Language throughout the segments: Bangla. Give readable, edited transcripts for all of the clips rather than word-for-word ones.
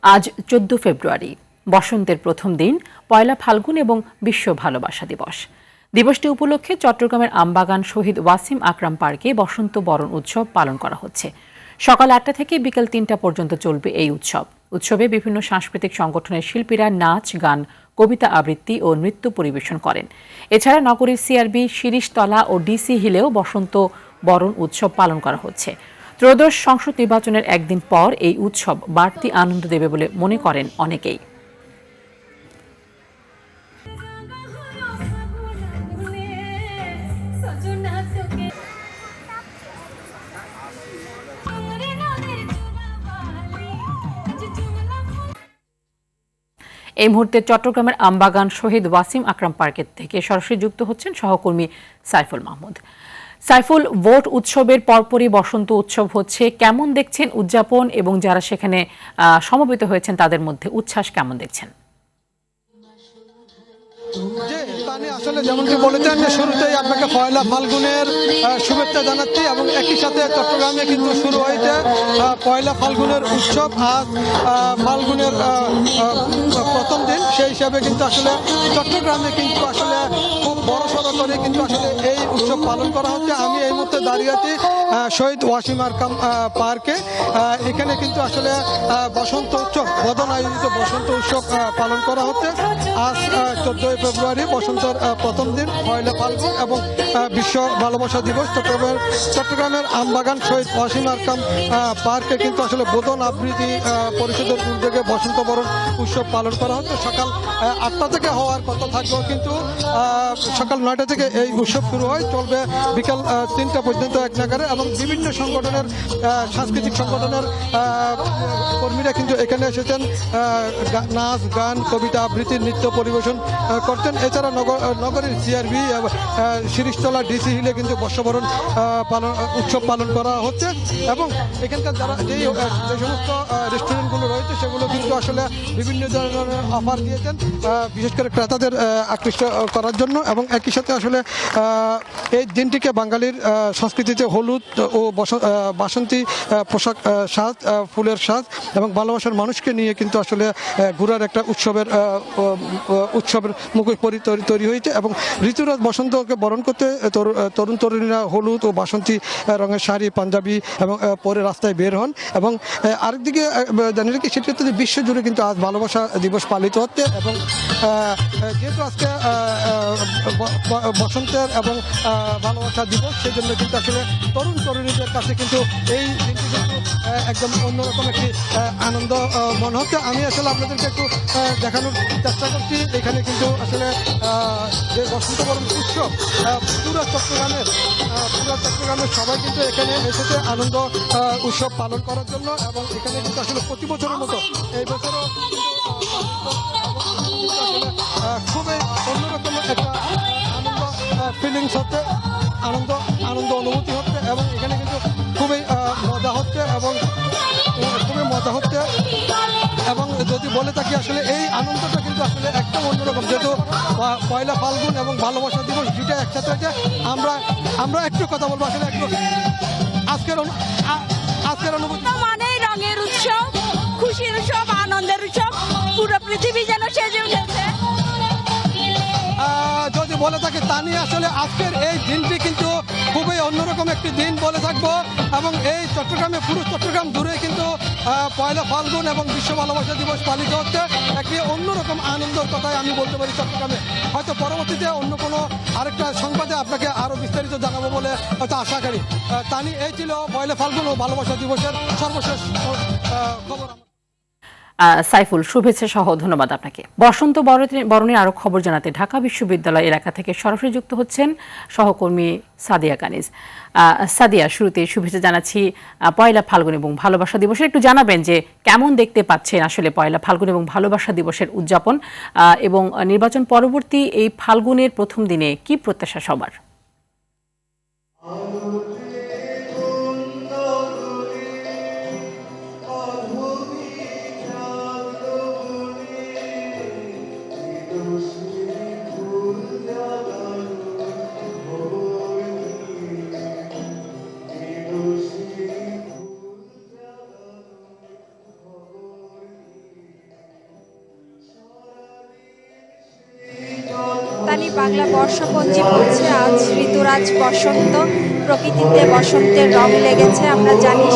আজ 14 ফেব্রুয়ারি, বসন্তের প্রথম দিন, পয়লা ফাল্গুন এবং বিশ্ব ভালোবাসা দিবস। দিবসটি উপলক্ষে চট্টগ্রামের আমবাগান শহীদ ওয়াসিম আকরাম পার্কে বসন্ত বরণ উৎসব পালন করা হচ্ছে। সকাল 8টা থেকে বিকেল 3টা পর্যন্ত চলবে এই উৎসব। উৎসবে বিভিন্ন সাংস্কৃতিক সংগঠনের শিল্পীরা নাচ, গান, কবিতা আবৃত্তি ও নৃত্য পরিবেশন করেন। এছাড়া নগরীর সিআরবি, শিরিষতলা ও ডিসি হিলেও বসন্ত বরণ উৎসব পালন করা হচ্ছে। ত্রয়োদশ সংসদ নির্বাচনের একদিন পর এই উৎসব বাড়তি আনন্দ দেবে বলে মনে করেন অনেকেই। এই মুহূর্তে চট্টগ্রামের আমবাগান শহীদ ওয়াসিম আকরাম পার্কের থেকে সরাসরি যুক্ত হচ্ছেন সহকর্মী সাইফুল মাহমুদ। সাইফুল, ভোট উৎসবের পরপরই বসন্ত উৎসব হচ্ছে, কেমন দেখছেন উদযাপন এবং যারা সেখানে সমবেত হয়েছেন তাদের মধ্যে উচ্ছ্বাস কেমন দেখছেন? আসলে যেমনটি বলেছেন যে শুরুতেই আপনাকে পয়লা ফাল্গুনের শুভেচ্ছা জানাচ্ছি এবং একই সাথে চট্টগ্রামে কিন্তু শুরু হয়েছে পয়লা ফাল্গুনের উৎসব। আজ ফাল্গুনের প্রথম দিন, সেই হিসাবে কিন্তু আসলে চট্টগ্রামে কিন্তু আসলে খুব বড় সড়ো করে কিন্তু আসলে এই উৎসব পালন করা হচ্ছে। আমি এই মুহূর্তে দাঁড়িয়ে আছি শহীদ ওয়াসিম আকরাম পার্কে। এখানে কিন্তু আসলে বসন্ত উৎসব, বদন আয়োজিত বসন্ত উৎসব পালন করা হচ্ছে। আজ 14 ফেব্রুয়ারি, বসন্তের প্রথম দিন, পয়লা ফাল্গুন এবং বিশ্ব ভালোবাসা দিবস। চট্টগ্রামের আমবাগান শহীদ ওয়াসিম আকরাম পার্কে কিন্তু আসলে বোধন আবৃত্তি পরিষদের উদ্যোগে বসন্ত বরণ উৎসব পালন করা হচ্ছে। সকাল 8টা থেকে হওয়ার কথা থাকলেও কিন্তু সকাল 9টা থেকে এই উৎসব শুরু হয়, চলবে বিকাল 3টা পর্যন্ত এক জায়গায়। এবং বিভিন্ন সংগঠনের সাংস্কৃতিক সংগঠনের কর্মীরা কিন্তু এখানে এসেছেন, নাচ, গান, কবিতা আবৃত্তি, নৃত্য পরিবেশন করছেন। এছাড়া নগরীর সিআরবি, শিরিষতলা, ডিসি হিলে কিন্তু বর্ষবরণ উৎসব পালন করা হচ্ছে। এবং এখানকার যারা যে সমস্ত রেস্টুরেন্টগুলো রয়েছে সেগুলো কিন্তু আসলে বিভিন্ন ধরনের অফার দিয়েছেন, বিশেষ করে ক্রেতাদের আকৃষ্ট করার জন্য। এবং একই সাথে আসলে এই দিনটিকে বাঙালির সংস্কৃতিতে হলুদ ও বাসন্তী পোশাক সাজ, ফুলের সাজ এবং ভালোবাসার মানুষকে নিয়ে কিন্তু আসলে ঘোরার একটা উৎসবের মুখে তৈরি হয়েছে। এবং ঋতুরাজ বসন্তকে বরণ করতে তরুণ তরুণীরা হলুদ ও বাসন্তী রঙের শাড়ি, পাঞ্জাবি এবং পরে রাস্তায় বের হন। এবং আরেকদিকে জানি রাখি, সেটি হচ্ছে যে বিশ্বজুড়ে কিন্তু আজ ভালোবাসা দিবস পালিত হচ্ছে। এবং যেহেতু আজকে বসন্তের এবং ভালোবাসা দিবস, সেই জন্য কিন্তু আসলে তরুণ তরুণীদের কাছে কিন্তু এই দিনটি কিন্তু একদম অন্যরকম একটি আনন্দ মনে হচ্ছে। আমি আসলে আপনাদেরকে একটু দেখানোর চেষ্টা করছি। এখানে কিন্তু আসলে যে বসন্ত বরণ উৎসব, পুরো চট্টগ্রামের সবাই কিন্তু এখানে এসেছে আনন্দ উৎসব পালন করার জন্য। এবং এখানে কিন্তু আসলে প্রতি বছরের মতো এই বছরও খুবই অন্যরকম একটা আনন্দ ফিলিংস হচ্ছে, আনন্দ অনুভূতি হচ্ছে। এবং এখানে কিন্তু খুবই মজা হচ্ছে এবং যদি বলে থাকি আসলে এই আনন্দটা কিন্তু আসলে একদম অন্যরকম। যেহেতু পয়লা ফাল্গুন এবং ভালোবাসা দিবস দুইটা একসাথে হয়েছে, আমরা একটু কথা বলবো আসলে একটু আজকের অনুভূতি। মানে রঙের উৎসব, খুশির উৎসব, আনন্দের উৎসব, পুরো পৃথিবী যেন সেজে উঠেছে। যদি বলে থাকি তা নিয়ে আসলে আজকের এই দিনটি কিন্তু খুবই অন্যরকম একটি দিন বলে থাকবো। এবং এই চট্টগ্রামে, পুরো চট্টগ্রাম জুড়ে কিন্তু পয়লা ফাল্গুন এবং বিশ্ব ভালোবাসা দিবস পালিত হচ্ছে। একটি অন্যরকম আনন্দের কথাই আমি বলতে পারি চট্টগ্রামে। হয়তো পরবর্তীতে অন্য কোনো আরেকটা সংবাদে আপনাকে আরও বিস্তারিত জানাবো বলে হয়তো আশা করি। তা নিয়ে এই ছিল পয়লা ফাল্গুন ও ভালোবাসা দিবসের সর্বশেষ খবর। সাইফুল, শুভেচ্ছা সহ ধন্যবাদ আপনাকে। বসন্ত বরণের আরো খবর জানাতে ঢাকা বিশ্ববিদ্যালয় এলাকা থেকে সরাসরি যুক্ত হচ্ছেন সহকর্মী সাদিয়া কানিজ। সাদিয়া, শুরুতে শুভেচ্ছা জানাচ্ছি পয়লা ফাল্গুন এবং ভালোবাসা দিবসের। একটু জানাবেন যে কেমন দেখতে পাচ্ছেন আসলে পয়লা ফাল্গুন এবং ভালোবাসা দিবসের উদযাপন, এবং নির্বাচন পরবর্তী এই ফাল্গুনের প্রথম দিনে কি প্রত্যাশা সবার? বাংলা বর্ষপঞ্জি পড়ছে আজ ঋতুরাজ বসন্ত। প্রকৃতিতে বসন্তের রং লেগেছে। আমরা জানি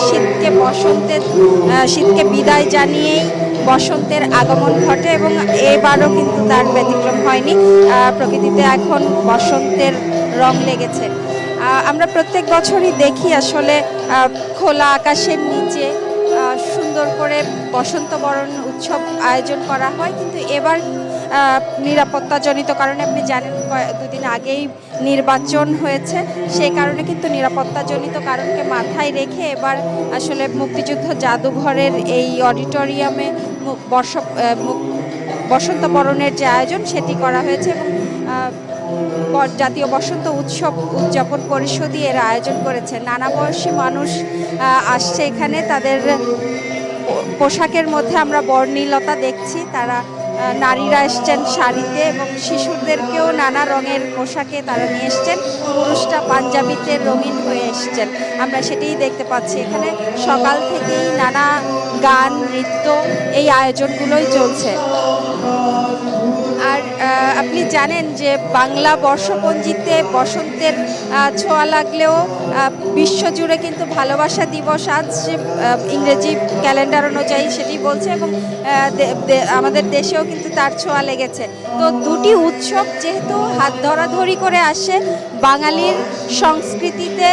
শীতকে বিদায় জানিয়েই বসন্তের আগমন ঘটে এবং এবারও কিন্তু তার ব্যতিক্রম হয়নি। প্রকৃতিতে এখন বসন্তের রং লেগেছে। আমরা প্রত্যেক বছরই দেখি আসলে খোলা আকাশের নিচে সুন্দর করে বসন্ত বরণ উৎসব আয়োজন করা হয়, কিন্তু এবার নিরাপত্তাজনিত কারণে, আপনি জানেন দুদিন আগেই নির্বাচন হয়েছে, সেই কারণে কিন্তু নিরাপত্তাজনিত কারণকে মাথায় রেখে এবার আসলে মুক্তিযুদ্ধ জাদুঘরের এই অডিটোরিয়ামে বসন্ত বরণের যে আয়োজন সেটি করা হয়েছে এবং জাতীয় বসন্ত উৎসব উদযাপন পরিষদই এর আয়োজন করেছে। নানা বয়সী মানুষ আসছে এখানে। তাদের পোশাকের মধ্যে আমরা বর্ণিলতা দেখছি। তারা নারীরা এসছেন শাড়িতে এবং শিশুদেরকেও নানা রঙের পোশাকে তারা নিয়ে এসছেন। পুরুষরা পাঞ্জাবিতে রঙিন হয়ে এসছেন। আমরা সেটাই দেখতে পাচ্ছি। এখানে সকাল থেকেই নানা গান, নৃত্য, এই আয়োজনগুলোই চলছে। আর আপনি জানেন যে বাংলা বর্ষপঞ্জিতে বসন্তের ছোঁয়া লাগলেও বিশ্বজুড়ে কিন্তু ভালোবাসা দিবস আজ ইংরেজি ক্যালেন্ডার অনুযায়ী সেটি বলছে এবং আমাদের দেশেও কিন্তু তার ছোঁয়া লেগেছে। তো দুটি উৎসব যেহেতু হাত ধরাধরি করে আসে, বাঙালির সংস্কৃতিতে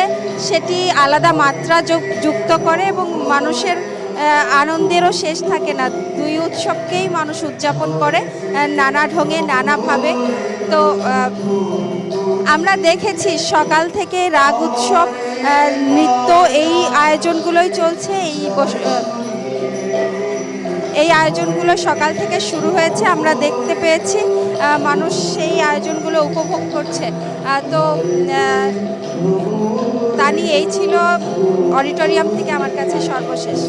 সেটি আলাদা মাত্রা যুক্ত করে এবং মানুষের আনন্দেরও শেষ থাকে না। দুই উৎসবকেই মানুষ উদযাপন করে নানা ঢঙে, নানাভাবে। তো আমরা দেখেছি সকাল থেকে রাগ উৎসব, নৃত্য, এই আয়োজনগুলোই চলছে। এই আয়োজনগুলো সকাল থেকে শুরু হয়েছে, আমরা দেখতে পেয়েছি মানুষ সেই আয়োজনগুলো উপভোগ করছে। তো তা নিয়ে এই ছিল অডিটোরিয়াম থেকে আমার কাছে সর্বশেষ।